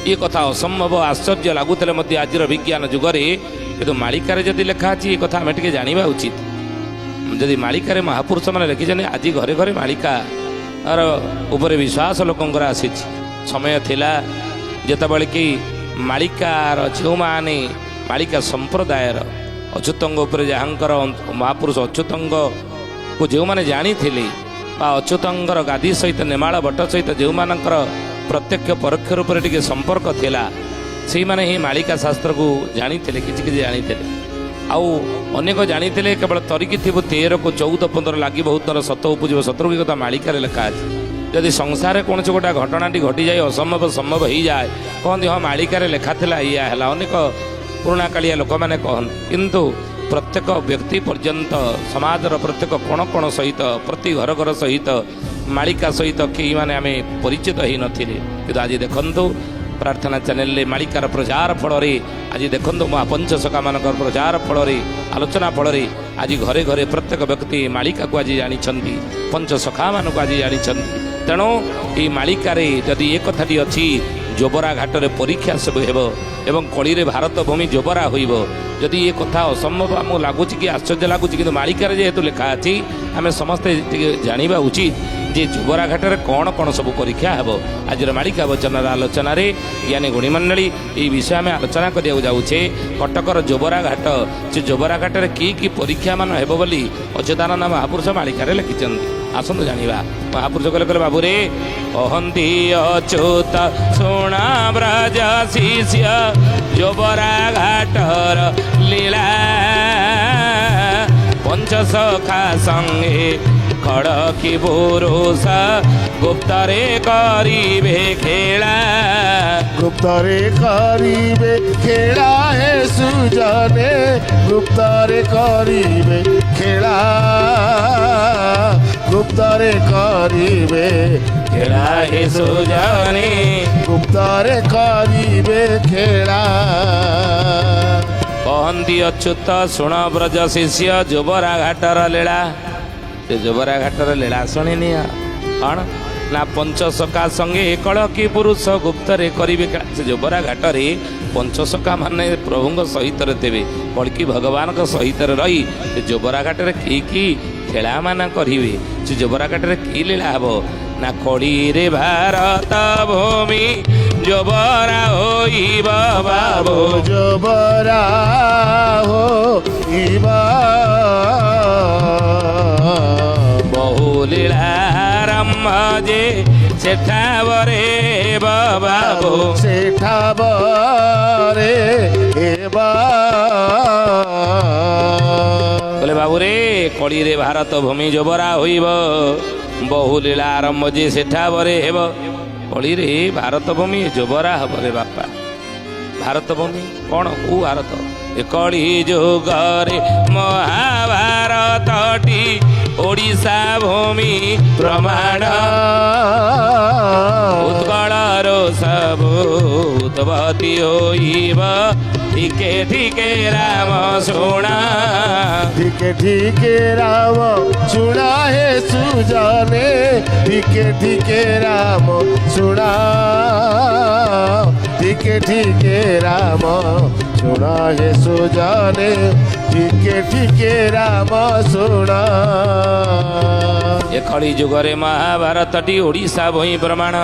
ये कथा असंभव आश्चर्य लगुले आज विज्ञान जुगरे किंतु मालिकार जदि लिखा अच्छी ये कथा आम टे जाना उचित जदि मालिकार महापुरुष मैंने लिखिछन आज घरे घरे मालिका उपर विश्वास लोकंर आसी समय थिला जेतबेले कि मालिकार झील माने मालिका संप्रदायर अच्युतंग उपर जहाँकर महापुरुष अच्युतंग को जो मैंने जानी थे अच्युतंगर गादी सहित नेमाल भट्ट सहित जो मानकर प्रत्यक्ष परोक्ष रूप से संपर्क थिला से माने ही मालिका शास्त्र को जानी थे किसी जानी थे आउ अनेक जानी थे केवल तरिकी थी 13 को 14 15 लगी बहुत थर सत उपज सतर की कथा मालिकार लिखा है जदि संसार कौन से गोटा घटनाटी घटी जाए असंभव संभव हो जाए कहते हाँ मालिकार लिखा था या अनेक पुराणा कालिया लोक मैंने कहते किंतु प्रत्येक व्यक्ति पर्यंत समाजर प्रत्येक कण कण सहित प्रति घर घर सहित मालिका सहित कई माने आम परिचित ही नथिले किंतु आज देखंतु प्रार्थना चैनल मालिकार प्रचार फल आज देखंतु महापंचसखा मान प्रचार फल आलोचना फल आज घरे घरे प्रत्येक व्यक्ति मालिका को आज जानी पंचसखा मान को आज जानी तेणु ये मालिकार जदि एक कथाटी अच्छी जोबरा घाट में परीक्षा सब एवं कली भारत भूमि जोबरा होइब जदि ये कथा असंभव आमको लगुच कि आश्चर्य लगुच कि मालिकार जेहेतु लिखा अच्छी आम समस्ते जाना उचित जे जोबरा घाट में कौन कौन सब परीक्षा हे आज मालिका वचन आलोचन ज्ञानी गुणी मंडली ये विषय आम आलोचना करा जाऊे कटकर जोबरा घाट से जोबरा घाट में कि परीक्षा मान हे बोली अच्युतानंद महापुरुष मालिकार लिखिं आसतु जाना महापुरुष कहले बाबूरे कहती अच्युत सुना ब्रज शिष्य जोबरा घाटर लीला पंचसखा संगे खड़की पुरुष गुप्तरे करिबे खेला गुप्तरे करिबे खेला हे सुजने गुप्तरे करिबे खेला गुप्तरे करिबे खेला हे सुजने गुप्तरे करिबे खेला कहती अच्युत शुण ब्रज शिष्य जोबरा घाटर लीला से जोबरा घाटर लीला शुणी कौन ना पंचसखा संगे कड़की पुरुष गुप्तरे करिबे से जोबरा घाटर पंचसखा माने प्रभु सहित थे कड़की भगवान सहित रही जोबरा घाटर कि खेला मान करिवे से जोबरा घाटर कि लीला हम ना कड़ी रे भारत भूमि जोबरा होइब बाबू जोबरा होइब बहुलीला रम जे सेठा बरे बाबू सेठा बरे बोले बाबू रे कड़ी रे भारत भूमि जोबरा होइब बहुलीला आरंभ जे सेठा बरे हेब कड़ी रे भारत भूमि जोबरा हम रे बापा भारत भूमि कौन कौ भारत ए कड़ी जुगरे महाभारतटी ओडिशा भूमि प्रमाण उत्कलर सब उद्भवती होइब ठीके ठीके राम सुना ठीके ठीके राम सुना हे सुजने ठीके ठीके राम सुना ठीके ठीके राम सुना हे सुजने ठीके ठीके राम सुना ए कली जुगरे महाभारतटी ओडिशा भूमि प्रमाण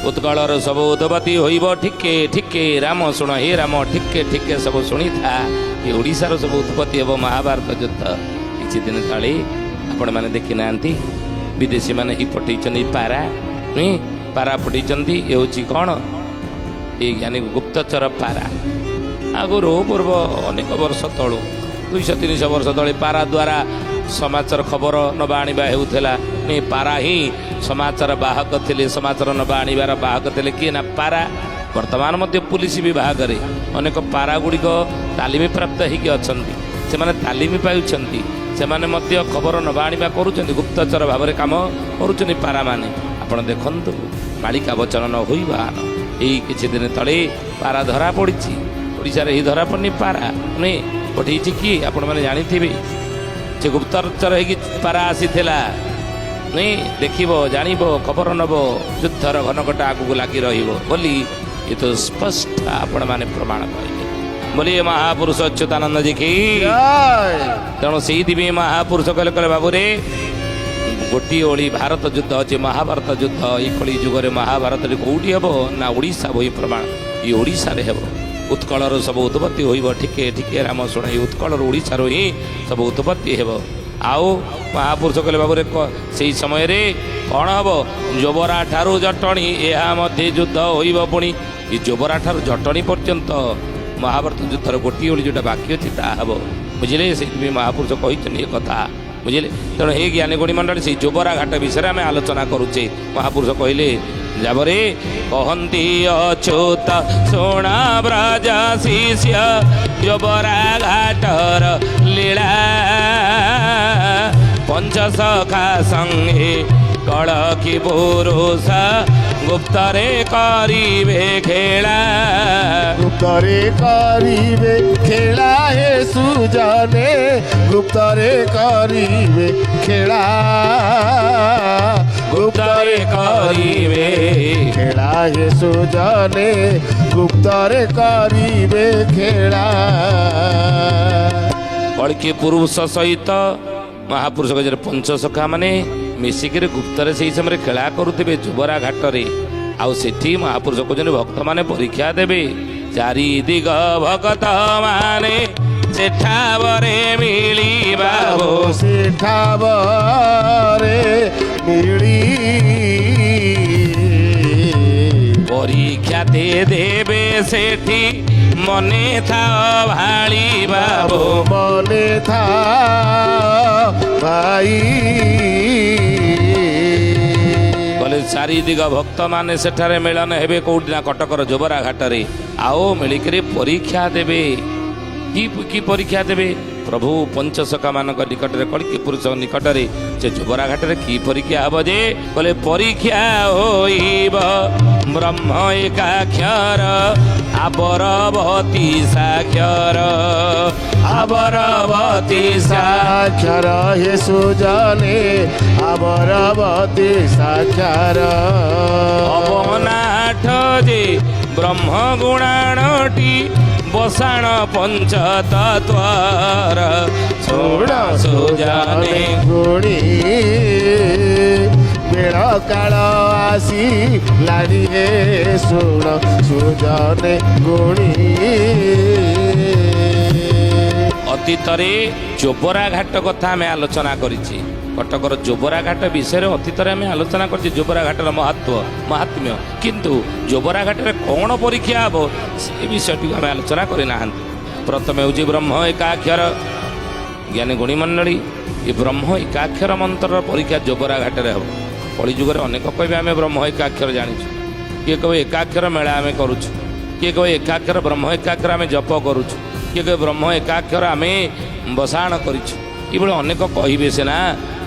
उत्कलर सब उद्भवती होइब ठीके ठीके राम शुण हे राम ठीके ठीके सब शुणी था ये ओडिशार सब उत्पत्ति हे महाभारत युद्ध किछि दिन तले आपण माने देखि नांती विदेशी माने ही पठेइछन्ती पारा नुई पारा पठेइछन्ती ए होछि कोन ए ज्ञानी गुप्तचर पारा आगुरो पूर्व अनेक वर्ष तळु 200-300 वर्ष तले पारा द्वारा समाचार खबर नबा आनिबा हेउथला ने पारा ही समाचार बाहक थिले समाचार नबा आनिबार बाहक थिले कि ना पारा वर्तमान मध्य पुलिस विभाग रे अनेक पारा गुड़िक तालीम प्राप्त होगी अच्छा से तालीम पाउछन्ति से मध्य खबर नबा आनिबा करूछन्ति गुप्तचर भाव में काम करूछन्ति पारा माने आपण देखंतु मालिका वचन न होइबा एई किछि दिन तले पारा धरा पड़ी ओडिशा रे ही धरा पड़नी पारा ने पठेइछि कि आपण माने जानिथिबे से गुप्तचर होगी पारा आसीथिला नहीं देखिबो जानिबो खबर नबो युद्धर घनकटा आगु लागी रहिबो बोली ये तो स्पष्ट आपण माने प्रमाण पाइले। बोलिए महापुरुष अच्युतानंद जी की जय तेणु से महापुरुष कहले कहले बाबू रे गोटी ओली भारत युद्ध अच्छे महाभारत युद्ध ये कली जुगरे महाभारत कौटी हम ना ओडिशा बही प्रमाण ये ओडिशा रे हेबो उत्कलर सब उत्पत्ति होइब ठिके ठिके राम शुणाई उत्कलर ओडिशा रो ही सब उत्पत्ति हेबो आओ महापुरुष कहले बाबू रे से समय रे कौन हम जोबरा ठारू जटणी यह मध्य युद्ध होइब पुणी ये जोबरा ठारू जटणी पर्यंत महाभारत युद्धर गोटी ओली जोटा बाकी अच्छी ताब बुझे से महापुरुष कही कथा बुझे तेणु हे ज्ञानी गुणी मंडल से जोबरा घाट विषय आम आलोचना करुचे महापुरुष कहले जाबरे कहती अच्युत सोना ब्रजा शिष्य जोबरा घाटर लीला पंचसखा संगे कड़की पुरुष गुप्तरे करिबे खेला गुप्तरे करिबे खेला हे सुजने गुप्तरे करिबे खेला गुप्तरे करिबे खेला हे सुजने गुप्तरे करिबे खेला कड़की पुरुष सहित महापुरुष गजर पंचसखा माने मिसिक गुप्तरे से समय खेला करुवे जोबरा घाटरे आउ सेठी महापुरुष कहते भक्त माने परीक्षा देवे चारि दिग भक्त माने सेठावरे मिलिबा हो सेठावरे मिली परीक्षा दे देवे सेठी मने था भाली बाबो मने था भाई बोले चारि दिग भक्त माने सेठारे मिलन हेबे कोउटी ना कटकर जोबरा घाटरे आओ मिलिकरे परीक्षा देवे की परीक्षा देवे प्रभु पंचसखा मानक निकट रे कड़की पुरुष निकट रे से जोबरा घाट रे की परीक्षा हब जे बोले परीक्षा होइब ब्रह्म एकाक्षर आबरवती साक्षर आबरवती साक्षर हे सुजने आबरवती साक्षर अवनाठ जे ब्रह्म गुणाणटी बसाण पंच तत्वर सोण सुजाने गुणी बेळ काळ आसी लानी हे सुण सुजने गुणी अतीतरे जोबरा घाट कथा आम आलोचना करिछि कटकर जोबरा घाट विषय अतीतरे आम आलोचना करिछि जोबरा घाटर महत्व महात्म्य किंतु जोबरा घाट कौन परीक्षा हम से विषयटी आम आलोचना करना प्रथम हूँ ब्रह्म एकाक्षर ज्ञानी गुणी मंडली ये ब्रह्म एकाक्षर मंत्र परीक्षा जोबरा घाट हम कलिजुगर अनेक कहे आम ब्रह्म एकाक्षर जाचु किए कहे एकाक्षर मेला आम करुचु किए कहे एकाक्षर ब्रह्म एकाक्षर आम जप करुचु किए कहे ब्रह्म एकाक्षर आम बसाण करिछु ये अनेक कहे सीना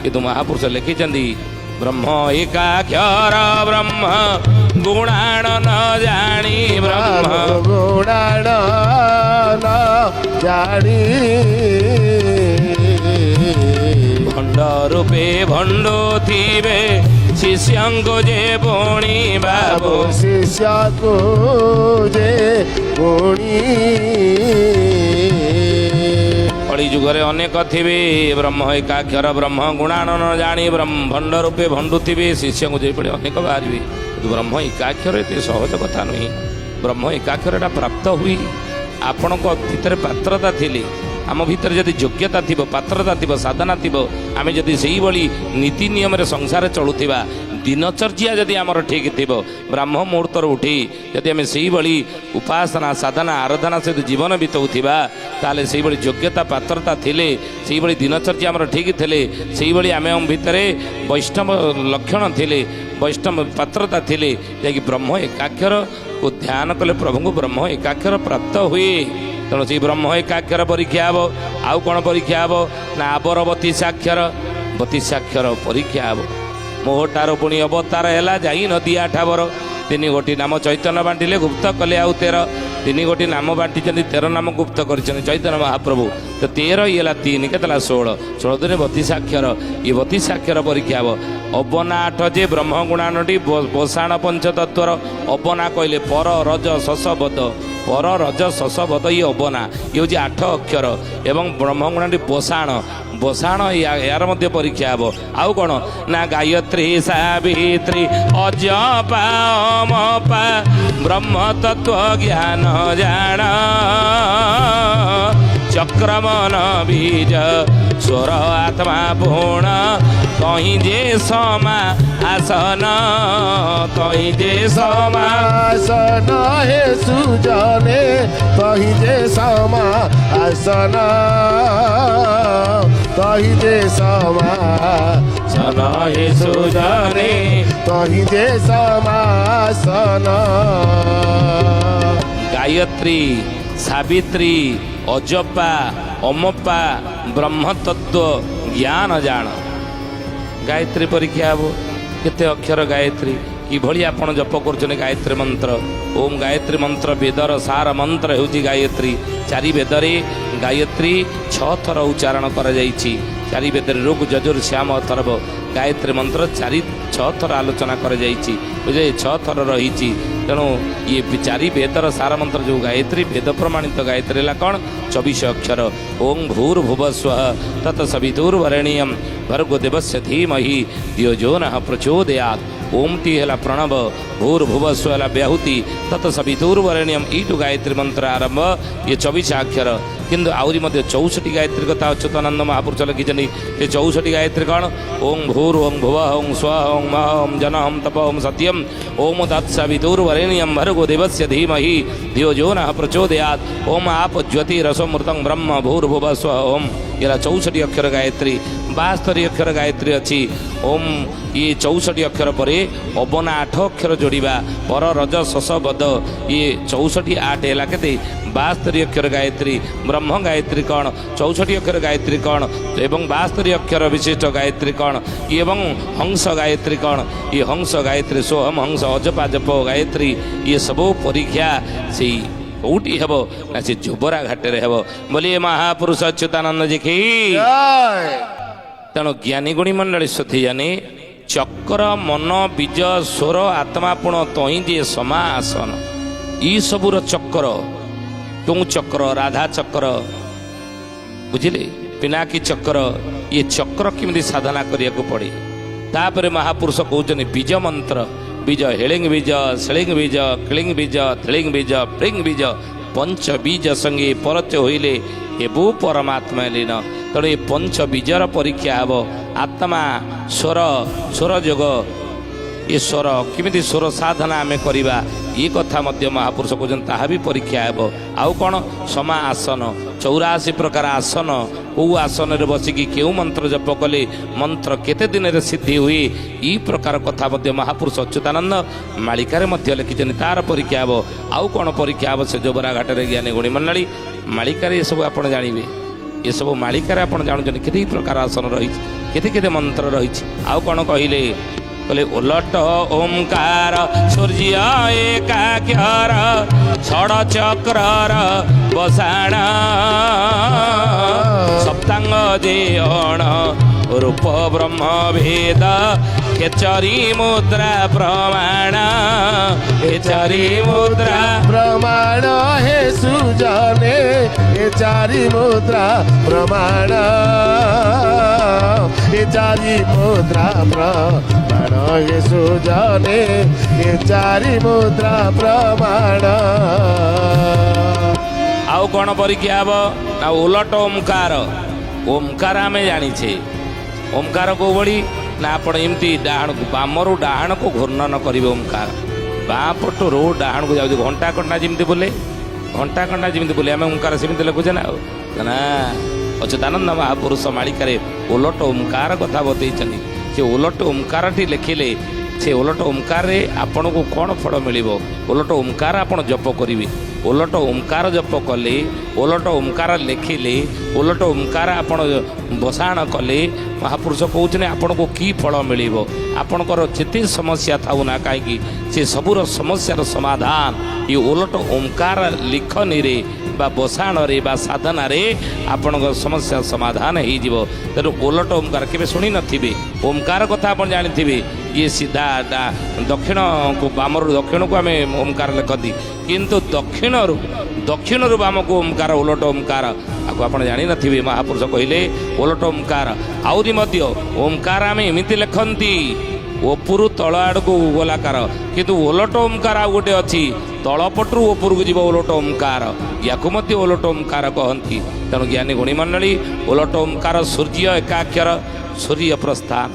किंतु महापुरुष लिखिं ब्रह्म एकाक्षर ब्रह्म गुणाण न जानी ब्रह्म गुणाण न जानी भंड रूपे भंडो थिबे शिष्यंको जे पुणी बाबू शिष्य को जे पुणी कली जुगरे अनेक थिबे ब्रह्म एकाक्षर ब्रह्म गुणाण न जानी ब्रह्म भंड रूपे भंडु थिबे शिष्य को जे पड़े अनेक बाहर ब्रह्म एकाक्षर एते सहज कथा नुहे ब्रह्म एकाक्षर प्राप्त हुई आपण भीतर पात्रता थिले आम भीतर जदि योग्यता थी पात्रता थी साधना थी आम जदि से नीति नियम संसार चलुवा दिनचर्या जदि आमर ठीक थी ब्राह्म मुहूर्त उठी जदि आम से उपासना साधना आराधना सहित जीवन बीतौवा ताले से योग्यता पात्रता थिले से दिनचर्या आमर ठीक थे से आम भितर वैष्णव लक्षण थिले वैष्णव पात्रता थिले जैकि ब्रह्म एकाक्षर को ध्यान कले प्रभु को ब्रह्म एकाक्षर प्राप्त हुए तेणु से ब्रह्म एकाक्षर परीक्षा हम आउ कौन परीक्षा हम ना आबरवती साक्षर बती साक्षर परीक्षा हम मोहटार पुणी अवतार है जा नदी आठावर तीन गोटी नाम चैतन्य बांटिले गुप्त कले आउ 13 ତିନି ଗୋଟି ନାମ ବାଣ୍ଟିଛନ୍ତି 13 ନାମ ଗୁପ୍ତ କରିଛନ୍ତି ଚୈତନ୍ୟ ମହାପ୍ରଭୁ ତ 13 ଇଏ ହେଲା 3 କେତେ ହେଲା 16 ଦିନେ 32 ଅକ୍ଷର ଇଏ 32 ଅକ୍ଷର ପରୀକ୍ଷା ହେବ ଅବନା 8 ଯେ ବ୍ରହ୍ମଗୁଣାନଟି ବସାଣ ପଞ୍ଚତତ୍ୱର ଅବନା କହିଲେ ପର ରଜ ଶଶ ବଦ ପର ରଜ ଶଶ ବଦ ଇଏ ଅବନା ଇଏ ହେଉଛି 8 ଅକ୍ଷର ଏବଂ ବ୍ରହ୍ମଗୁଣାଟି ବସାଣ ବସାଣ ଏହାର ମଧ୍ୟ ପରୀକ୍ଷା ହେବ ଆଉ କ'ଣ ନା ଗାୟତ୍ରୀ ସାବିତ୍ରୀ ଅଜପା ଅମପା ବ୍ରହ୍ମ ତତ୍ତ୍ୱ ଜ୍ଞାନ ଜାଣ ଚକ୍ରମନ ବୀଜ ସ୍ୱର ଆତ୍ମା ପୂର୍ଣ୍ଣ ତହିଁ ଯେ ସମା ଆସନ ତହିଁ ଯେ ସମା ଆସନ ହେ ସୁଜନେ ତହି ଯେ ସମା ଆସନ ତହି ଯେ ସମା ସନ ହେ ସୁଜନେ ତହି ଯେ ସମାସନ ଗାୟତ୍ରୀ ସାବିତ୍ରୀ ଅଜପା ଅମପା ବ୍ରହ୍ମତତ୍ତ୍ୱ ଜ୍ଞାନ ଜାଣ ଗାୟତ୍ରୀ ପରୀକ୍ଷା ହେବ କେତେ ଅକ୍ଷର ଗାୟତ୍ରୀ କିଭଳି ଆପଣ ଜପ କରୁଛନ୍ତି ଗାୟତ୍ରୀ ମନ୍ତ୍ର ଓମ୍ ଗାୟତ୍ରୀ ମନ୍ତ୍ର ବେଦର ସାର ମନ୍ତ୍ର ହେଉଛି ଗାୟତ୍ରୀ 4 ବେଦରେ ଗାୟତ୍ରୀ 6 ଥର ଉଚ୍ଚାରଣ କରାଯାଇଛି 4 ବେଦରେ ଋଗ୍ ଯଜୁର୍ ଶ୍ୟାମ ଅଥର୍ବ ଗାୟତ୍ରୀ ମନ୍ତ୍ର 6 ଥର ଆଲୋଚନା କରାଯାଇଛି ବୁଝେ 6 ଥର ରହିଛି ତେଣୁ ଇଏ 4 ବେଦର ସାର ମନ୍ତ୍ର ଯେଉଁ ଗାୟତ୍ରୀ ବେଦ ପ୍ରମାଣିତ ଗାୟତ୍ରୀ ହେଲା କ'ଣ 24 ଅକ୍ଷର ଓಂ ଭୂର୍ଭୁବସ୍ୱଃ ତତ୍ସବିତୁର୍ବରେଣ୍ୟଂ ଭର୍ଗୋ ଦେବସ୍ୟ ଧୀମହି ଧିୟୋ ଯୋ ନଃ ପ୍ରଚୋଦୟାତ୍ ଓମ୍ଟି ହେଲା ପ୍ରଣବ ଭୂର୍ଭୁବସ୍ୱ ହେଲା ବ୍ୟାହୁତି ତତ୍ସବିତୁର୍ବରେଣ୍ୟଂ ଏଇଠୁ ଗାୟତ୍ରୀ ମନ୍ତ୍ର ଆରମ୍ଭ ଇଏ 24 ଅକ୍ଷର କିନ୍ତୁ ଆହୁରି ମଧ୍ୟ 64 ଗାୟତ୍ରୀ କଥା ଅଚ୍ୟୁତାନନ୍ଦ ମହାପୁରୁଷ ଲେଖିଛନ୍ତି ସେ 64 ଗାୟତ୍ରୀ କ'ଣ ଓಂ ଭୂର୍ ଓಂ ଭୁବଃ ଓಂ ସ୍ୱଃ ଓಂ ମଃ ଓಂ ଜନଃ ଓಂ ତପ ଓಂ ସତ୍ୟಂ ଓಂ ତତ୍ସବିତୁର୍ବରେଣ୍ୟଂ ଭର୍ଗୋ ଦେବସ୍ୟ ଧୀମହି ଧିୟୋ ଯୋ ନଃ ପ୍ରଚୋଦୟାତ୍ ଓಂ ଆପ ଜ୍ୟୋତିରସମୃତଂ ବ୍ରହ୍ମ ଭୂର୍ଭୁବସ୍ୱ ଓಂ ଏରା 64 ଅକ୍ଷର ଗାୟତ୍ରୀ 72 ଅକ୍ଷର ଗାୟତ୍ରୀ ଅଛି ଓମ୍ ଇଏ 64 ଅକ୍ଷର ପରେ ଅବନା 8 ଅକ୍ଷର ଯୋଡ଼ିବା ପର ରଜ ଶଶ ବଦ ଇଏ 64 8 ହେଲା କେତେ 72 ଅକ୍ଷର ଗାୟତ୍ରୀ ବ୍ରହ୍ମ ଗାୟତ୍ରୀ କ'ଣ 64 ଅକ୍ଷର ଗାୟତ୍ରୀ କ'ଣ ଏବଂ 72 ଅକ୍ଷର ବିଶିଷ୍ଟ ଗାୟତ୍ରୀ କ'ଣ ଏବଂ ହଂସ ଗାୟତ୍ରୀ କ'ଣ ଇଏ ହଂସ ଗାୟତ୍ରୀ ସୋହମ ହଂସ ଅଜପା ଜପ ଗାୟତ୍ରୀ ଇଏ ସବୁ ପରୀକ୍ଷା ସେଇ କୋଉଠି ହେବ ନା ସେ ଜୋବରା ଘାଟରେ ହେବ ବୋଲି ମହାପୁରୁଷ ଅଚ୍ୟୁତାନନ୍ଦ ଜି କି ତେଣୁ ଜ୍ଞାନୀ ଗୁଣୀ ମଣ୍ଡଳୀ ସୁଧି ଜାନି ଚକ୍ର ମନ ବୀଜ ସ୍ୱର ଆତ୍ମା ପୁଣ ତହିଁ ଯେ ସମା ଆସନ ଏସବୁର ଚକ୍ର କେଉଁ ଚକ୍ର ରାଧା ଚକ୍ର ବୁଝିଲେ ପିନାକୀ ଚକ୍ର ଇଏ ଚକ୍ର କେମିତି ସାଧନା କରିବାକୁ ପଡ଼େ ତାପରେ ମହାପୁରୁଷ କହୁଛନ୍ତି ବୀଜ ମନ୍ତ୍ର ବୀଜ ହେଳିଙ୍ଗ ବୀଜ ଶିଳିଙ୍ଗ ବୀଜ କିଳିଙ୍ଗ ବୀଜ ଥିଳିଙ୍ଗ ବୀଜ ପ୍ରିଙ୍ଗ ବୀଜ ପଞ୍ଚ ବୀଜ ସଙ୍ଗେ ପରଚ ହୋଇଲେ ହେବୁ ପରମାତ୍ମା ଲୀନ ତେଣୁ ଏ ପଞ୍ଚ ବୀଜର ପରୀକ୍ଷା ହେବ ଆତ୍ମା ସ୍ୱର ସ୍ୱର ଯୋଗ ଏ ସ୍ୱର କେମିତି ସ୍ୱର ସାଧନା ଆମେ କରିବା ଏ କଥା ମଧ୍ୟ ମହାପୁରୁଷ କହୁଛନ୍ତି ତାହା ବି ପରୀକ୍ଷା ହେବ ଆଉ କ'ଣ ସମା ଆସନ 84 ପ୍ରକାର ଆସନ କେଉଁ ଆସନରେ ବସିକି କେଉଁ ମନ୍ତ୍ର ଜପ କଲେ ମନ୍ତ୍ର କେତେ ଦିନରେ ସିଦ୍ଧି ହୁଏ ଏ ପ୍ରକାର କଥା ମଧ୍ୟ ମହାପୁରୁଷ ଅଚ୍ୟୁତାନନ୍ଦ ମାଳିକାରେ ମଧ୍ୟ ଲେଖିଛନ୍ତି ତାର ପରୀକ୍ଷା ହେବ ଆଉ କ'ଣ ପରୀକ୍ଷା ହେବ ସେ ଜୋବରା ଘାଟରେ ଜ୍ଞାନୀ ଗୁଣୀ ମଣ୍ଡଳୀ ମାଳିକାରେ ଏସବୁ ଆପଣ ଜାଣିବେ ଏସବୁ ମାଳିକାରେ ଆପଣ ଜାଣୁଛନ୍ତି କେତେ ପ୍ରକାର ଆସନ ରହିଛି କେତେ କେତେ ମନ୍ତ୍ର ରହିଛି ଆଉ କ'ଣ କହିଲେ ଓଲଟ ଓംକାର ସୂର୍ଯ୍ୟ ଏକାକ୍ଷର ଷଡ଼ ଚକ୍ରର ବସାଣ ସପ୍ତାଙ୍ଗ ଯେ ଅଣ ରୂପ ବ୍ରହ୍ମ ଭେଦ ଖେଚରୀ ମୁଦ୍ରା ପ୍ରମାଣ ଖେଚରୀ ମୁଦ୍ରା ପ୍ରମାଣ ହେ ସୁଜନେ ଏ 4 ମୁଦ୍ରା ପ୍ରମାଣ ଏ 4 ମୁଦ୍ରା ପ୍ରମାଣ ହେ ସୁଜନେ ଏ 4 ମୁଦ୍ରା ପ୍ରମାଣ ଆଉ କ'ଣ ପରୀକ୍ଷା ହେବ ନା ଓଲଟ ଓମକାର ଓମକାର ଆମେ ଜାଣିଛେ ଓମକାର କୋଉଭଳି ନା ଆପଣ ଏମିତି ଡାହାଣକୁ ବାମରୁ ଡାହାଣକୁ ଘୂର୍ଣ୍ଣନ କରିବେ ଓମକାର ବାଁ ପଟରୁ ଡାହାଣକୁ ଯାଉଛି ଘଣ୍ଟା କଣ୍ଟା ଯେମିତି ବୁଲେ ଘଣ୍ଟା କଣ୍ଟା ଯେମିତି ବୁଲେ ଆମେ ଓମକାର ସେମିତି ଲେଖୁଛେ ନା ଆଉ ନା ଅଚ୍ୟୁତାନନ୍ଦ ମହାପୁରୁଷ ମାଳିକାରେ ଓଲଟ ଓମକାର କଥା ବତେଇଛନ୍ତି ସେ ଓଲଟ ଓମକାରଟି ଲେଖିଲେ ସେ ଓଲଟ ଓମକାରରେ ଆପଣଙ୍କୁ କ'ଣ ଫଳ ମିଳିବ ଓଲଟ ଓମକାର ଆପଣ ଜପ କରିବେ ଓଲଟ ଓମକାର ଜପ କଲେ ଓଲଟ ଓମକାର ଲେଖିଲେ ଓଲଟ ଓମକାର ଆପଣ ବସାଣ କଲେ ମହାପୁରୁଷ କହୁଛନ୍ତି ଆପଣଙ୍କୁ କି ଫଳ ମିଳିବ। ଆପଣଙ୍କର ଯେତେ ସମସ୍ୟା ଥାଉ ନା କାହିଁକି ସେ ସବୁର ସମସ୍ୟାର ସମାଧାନ ଏ ଓଲଟ ଓମକାର ଲିଖନୀରେ ବା ବସାଣରେ ବା ସାଧନାରେ ଆପଣଙ୍କ ସମସ୍ୟା ସମାଧାନ ହେଇଯିବ। ତେଣୁ ଓଲଟ ଓମକାର କେବେ ଶୁଣି ନଥିବେ। ଓମକାର କଥା ଆପଣ ଜାଣିଥିବେ ଇଏ ସିଧା ଦକ୍ଷିଣକୁ ବାମରୁ ଦକ୍ଷିଣକୁ ଆମେ ଓମକାର ଲେଖନ୍ତି, କିନ୍ତୁ ଦକ୍ଷିଣରୁ ବାମକୁ ଓମକାର ଓଲଟ ଓମକାର ଆକୁ ଆପଣ ଜାଣିନଥିବେ। ମହାପୁରୁଷ କହିଲେ ଓଲଟ ଓମକାର। ଆହୁରି ମଧ୍ୟ ଓମକାର ଆମେ ଏମିତି ଲେଖନ୍ତି ଉପରୁ ତଳ ଆଡ଼କୁ ଗୋଲାକାର, କିନ୍ତୁ ଓଲଟ ଓମକାର ଆଉ ଗୋଟେ ଅଛି ତଳପଟରୁ ଉପରକୁ ଯିବ ଓଲଟ ଓମକାର, ୟାକୁ ମଧ୍ୟ ଓଲଟ ଓମକାର କହନ୍ତି। ତେଣୁ ଜ୍ଞାନୀ ଗୁଣୀ ମଣ୍ଡଳୀ ଓଲଟ ଓମକାର ସୂର୍ଯ୍ୟ ଏକାକ୍ଷର ସୂର୍ଯ୍ୟ ପ୍ରସ୍ଥାନ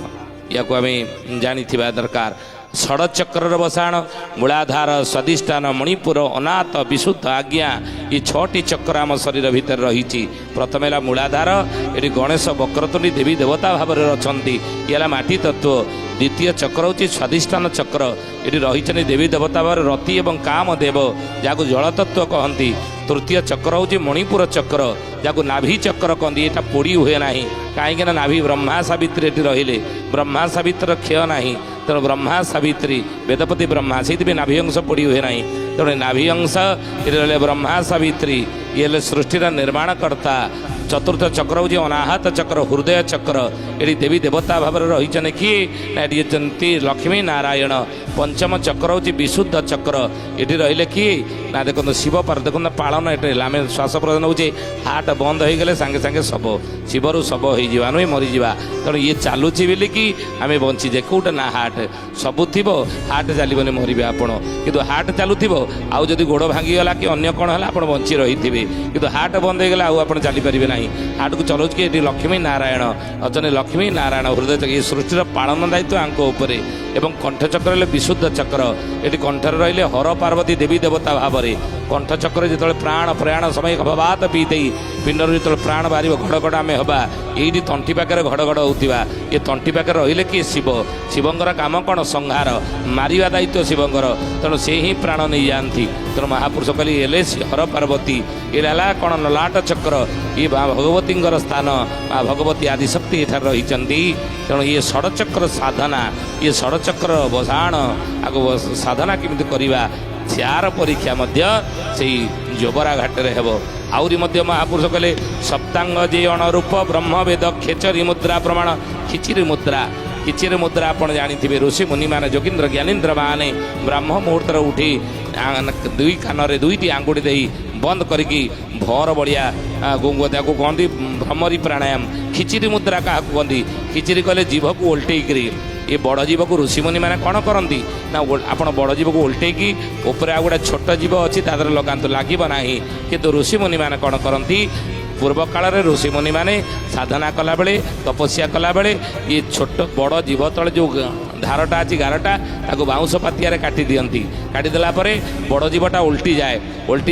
ୟାକୁ ଆମେ ଜାଣିଥିବା ଦରକାର। ଷଡ଼ଚକ୍ରର ବସାଣ ମୂଳାଧାର ସ୍ୱାଧିଷ୍ଠାନ ମଣିପୁର ଅନାଥ ବିଶୁଦ୍ଧ ଆଜ୍ଞା ଏ 6ଟି ଚକ୍ର ଆମ ଶରୀର ଭିତରେ ରହିଛି। ପ୍ରଥମେ ହେଲା ମୂଳାଧାର, ଏଠି ଗଣେଶ ବକ୍ରତୁଣ୍ଡୀ ଦେବୀ ଦେବତା ଭାବରେ ଅଛନ୍ତି, ଇଏ ହେଲା ମାଟି ତତ୍ତ୍ୱ। ଦ୍ୱିତୀୟ ଚକ୍ର ହେଉଛି ସ୍ୱାଧିଷ୍ଠାନ ଚକ୍ର, ଏଠି ରହିଛନ୍ତି ଦେବୀ ଦେବତା ଭାବରେ ରତି ଏବଂ କାମଦେବ ଯାହାକୁ ଜଳତତ୍ତ୍ୱ କହନ୍ତି। ତୃତୀୟ ଚକ୍ର ହେଉଛି ମଣିପୁର ଚକ୍ର ଯାହାକୁ ନାଭି ଚକ୍ର କହନ୍ତି। ଏଇଟା ପୋଡ଼ି ହୁଏ ନାହିଁ, କାହିଁକିନା ନାଭି ବ୍ରହ୍ମା ସାବିତ୍ରୀ ଏଠି ରହିଲେ, ବ୍ରହ୍ମା ସାବିତ୍ରୀର କ୍ଷୟ ନାହିଁ। ତେଣୁ ବ୍ରହ୍ମା ସାବିତ୍ରୀ ବେଦପତି ବ୍ରହ୍ମା, ସେଇଥିପାଇଁ ନାଭି ଅଂଶ ପୋଡ଼ି ହୁଏ ନାହିଁ। ତେଣୁ ନାଭି ଅଂଶ ଏଠି ରହିଲେ ବ୍ରହ୍ମା ସାବିତ୍ରୀ, ଇଏ ହେଲେ ସୃଷ୍ଟିର ନିର୍ମାଣକର୍ତ୍ତା। ଚତୁର୍ଥ ଚକ୍ର ହେଉଛି ଅନାହତ ଚକ୍ର ହୃଦୟ ଚକ୍ର, ଏଠି ଦେବୀ ଦେବତା ଭାବରେ ରହିଛନ୍ତି କିଏ ନା ଏଠି ଅଛନ୍ତି ଲକ୍ଷ୍ମୀ ନାରାୟଣ। ପଞ୍ଚମ ଚକ୍ର ହେଉଛି ବିଶୁଦ୍ଧ ଚକ୍ର, ଏଠି ରହିଲେ କିଏ ନା ଦେଖନ୍ତୁ ଶିବ ପାର ଦେଖନ୍ତୁ ପାଳନ ଏଠି ହେଲା। ଆମେ ଶ୍ୱାସ ପ୍ରଦାନ ହେଉଛେ, ହାର୍ଟ ବନ୍ଦ ହେଇଗଲେ ସାଙ୍ଗେ ସାଙ୍ଗେ ଶବ, ଶିବରୁ ଶବ ହେଇଯିବା ନୁହେଁ ମରିଯିବା। ତେଣୁ ଇଏ ଚାଲୁଛି ବୋଲିକି ଆମେ ବଞ୍ଚିଛେ। କେଉଁଟା ନା ହାର୍ଟ ସବୁ ଥିବ, ହାର୍ଟ ଚାଲିବନି ମରିବେ ଆପଣ। କିନ୍ତୁ ହାର୍ଟ ଚାଲୁଥିବ, ଆଉ ଯଦି ଗୋଡ଼ ଭାଙ୍ଗିଗଲା କି ଅନ୍ୟ କ'ଣ ହେଲା ଆପଣ ବଞ୍ଚି ରହିଥିବେ, କିନ୍ତୁ ହାର୍ଟ ବନ୍ଦ ହେଇଗଲା ଆଉ ଆପଣ ଚାଲିପାରିବେ ନାହିଁ। ହାର୍ଟକୁ ଚଲାଉଛି କି ଏଠି ଲକ୍ଷ୍ମୀ ନାରାୟଣ ଅଛନ୍ତି, ଲକ୍ଷ୍ମୀ ନାରାୟଣ ହୃଦୟ ଚକ୍ର, ଏ ସୃଷ୍ଟିର ପାଳନ ଦାୟିତ୍ୱ ଆଙ୍କ ଉପରେ। ଏବଂ କଣ୍ଠଚକ୍ର ହେଲେ ବିଶୁଦ୍ଧ ଚକ୍ର, ଏଠି କଣ୍ଠରେ ରହିଲେ ହର ପାର୍ବତୀ ଦେବୀ ଦେବତା ଭାବରେ। କଣ୍ଠଚକ୍ରରେ ଯେତେବେଳେ ପ୍ରାଣ ପ୍ରୟାଣ ସମୟ ଭବାତ ପିଇ ଦେଇ ପିଣ୍ଡରୁ ଯେତେବେଳେ ପ୍ରାଣ ବାହାରିବ ଘଡ଼ଘଡ଼ ଆମେ ହେବା, ଏଇଠି ତଣ୍ଟି ପାଖରେ ଘଡ଼ଘଡ଼ ହେଉଥିବା, ଏ ତଣ୍ଟି ପାଖରେ ରହିଲେ କିଏ ଶିବ। ଶିବଙ୍କର କାମ କ'ଣ ସଂହାର, ମାରିବା ଦାୟିତ୍ୱ ଶିବଙ୍କର, ତେଣୁ ସେ ହିଁ ପ୍ରାଣ ନେଇଯାଆନ୍ତି। ତେଣୁ ମହାପୁରୁଷ କହିଲେ ହେଲେ ହର ପାର୍ବତୀ। ଏଇଟା ହେଲା କ'ଣ ଲଲାଟ ଚକ୍ର, ଇଏ ଭଗବତୀଙ୍କର ସ୍ଥାନ, ମା ଭଗବତୀ ଆଦିଶକ୍ତି ଏଠାରେ ରହିଛନ୍ତି। ତେଣୁ ଇଏ ଷଡ଼ଚକ୍ର ସାଧନା, ଇଏ ଷଡ଼ଚକ୍ର ବସାଣ ଆକୁ ସାଧନା କେମିତି କରିବା ଚାର ପରୀକ୍ଷା ମଧ୍ୟ ସେଇ ଜୋବରା ଘାଟରେ ହେବ। ଆହୁରି ମଧ୍ୟ ମହାପୁରୁଷ କହିଲେ ସପ୍ତାଙ୍ଗ ଯେ ଅଣରୂପ ବ୍ରହ୍ମବେଦ ଖେଚରୀ ମୁଦ୍ରା ପ୍ରମାଣ। ଖିଚିରି ମୁଦ୍ରା ଆପଣ ଜାଣିଥିବେ, ଋଷି ମୁନିମାନେ ଯୋଗୀନ୍ଦ୍ର ଜ୍ଞାନୀନ୍ଦ୍ର ମାନେ ବ୍ରାହ୍ମ ମୁହୂର୍ତ୍ତରେ ଉଠି ଦୁଇ କାନରେ 2ଟି ଆଙ୍ଗୁଠି ଦେଇ ବନ୍ଦ କରିକି ଭଅଁର ବଢ଼ିଆ ତାକୁ କହନ୍ତି ଭ୍ରମରୀ ପ୍ରାଣାୟାମ। ଖିଚିରି ମୁଦ୍ରା କାହାକୁ କହନ୍ତି? ଖିଚିରି କଲେ ଜିଭକୁ ଓଲଟେଇକିରି, ଏ ବଡ଼ ଜୀବକୁ ଋଷିମୁନି ମାନେ କ'ଣ କରନ୍ତି ନା ଆପଣ ବଡ଼ ଜୀବକୁ ଓଲଟେଇକି ଉପରେ ଆଉ ଗୋଟେ ଛୋଟ ଜୀବ ଅଛି ତା ଦେହରେ ଲଗାନ୍ତୁ, ଲାଗିବ ନାହିଁ। କିନ୍ତୁ ଋଷିମୁନି ମାନେ କ'ଣ କରନ୍ତି, ପୂର୍ବ କାଳରେ ଋଷିମୁନି ମାନେ ସାଧନା କଲାବେଳେ ତପସ୍ୟା କଲାବେଳେ ଇଏ ଛୋଟ ବଡ଼ ଜୀବ ତଳେ ଯେଉଁ ଧାରଟା ଅଛି ଗାରଟା ତାକୁ ବାଉଁଶ ପାତିଆରେ କାଟି ଦିଅନ୍ତି। କାଟିଦେଲା ପରେ ବଡ଼ ଜୀବଟା ଓଲଟି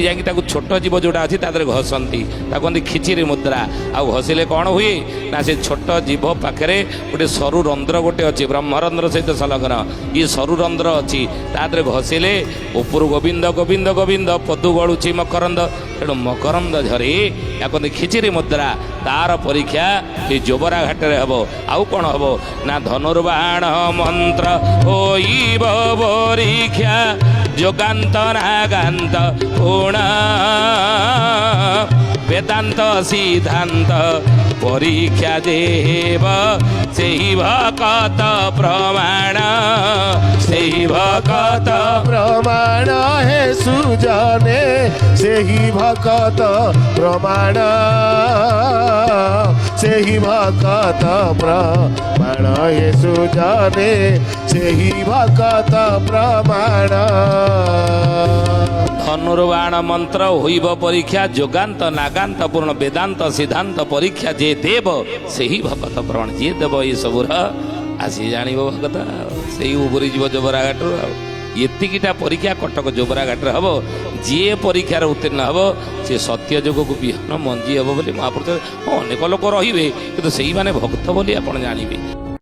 ଯାଇକି ତାକୁ ଛୋଟ ଜୀବ ଯେଉଁଟା ଅଛି ତା ଦେହରେ ଘଷନ୍ତି, ତାକୁ କହନ୍ତି ଖିଚିରି ମୁଦ୍ରା। ଆଉ ଘଷିଲେ କ'ଣ ହୁଏ ନା ସେ ଛୋଟ ଜୀବ ପାଖରେ ଗୋଟେ ସରୁ ରନ୍ଧ୍ର ଗୋଟେ ଅଛି, ବ୍ରହ୍ମରନ୍ଧ୍ର ସହିତ ସଂଲଗ୍ନ ଇଏ ସରୁ ରନ୍ଧ୍ର ଅଛି, ତା ଦେହରେ ଘଷିଲେ ଉପରୁ ଗୋବିନ୍ଦ ଗୋବିନ୍ଦ ଗୋବିନ୍ଦ ପଦୁ ଗଳୁଛି ମକରନ୍ଦ, ତେଣୁ ମକରନ୍ଦ ଝରେ, ୟାକୁ କହନ୍ତି ଖିଚିରି ମୁଦ୍ରା। ତାର ପରୀକ୍ଷା ଏ ଜୋବରା ଘାଟରେ ହେବ। ଆଉ କ'ଣ ହେବ ନା ଧନୁର୍ବାଣ ମନ୍ତ୍ର ହୋଇବ ପରୀକ୍ଷା, ଯୋଗାନ୍ତ ନାଗାନ୍ତ ପୁଣ ବେଦାନ୍ତ ସିଦ୍ଧାନ୍ତ ପରୀକ୍ଷା ଦେବ, ସେହି ଭକତ ପ୍ରମାଣ, ସେହି ଭକତ ପ୍ରମାଣ ହେ ସୁଜନେ, ସେହି ଭକତ ପ୍ରମାଣ, ସେହି ଭକତ ପ୍ରମାଣ ହେ ସୁଜନେ, ସେହି ଭକତ ପ୍ରମାଣ। ଧନୁର୍ବାଣ ମନ୍ତ୍ର ହୋଇବ ପରୀକ୍ଷା, ଯୋଗାନ୍ତ ନାଗାନ୍ତ ପୂର୍ଣ୍ଣ ବେଦାନ୍ତ ସିଦ୍ଧାନ୍ତ ପରୀକ୍ଷା ଯେ ଦେବ, ସେହି ଭକତ ପ୍ରମାଣ। ଯିଏ ଦେବ ଏ ସବୁର ଆସି ଜାଣିବ ଭକତ, ସେଇ ଉବୁରି ଯିବ ଜୋବରା ଘାଟରୁ। ଆଉ ଏତିକିଟା ପରୀକ୍ଷା କଟକ ଜୋବରା ଘାଟରେ ହେବ। ଯିଏ ପରୀକ୍ଷାରେ ଉତ୍ତୀର୍ଣ୍ଣ ହେବ ସେ ସତ୍ୟ ଯୁଗକୁ ବିହନ ମଞ୍ଜି ହେବ ବୋଲି ମହାପୁରୁଷ। ଅନେକ ଲୋକ ରହିବେ କିନ୍ତୁ ସେଇମାନେ ଭକ୍ତ ବୋଲି ଆପଣ ଜାଣିବେ।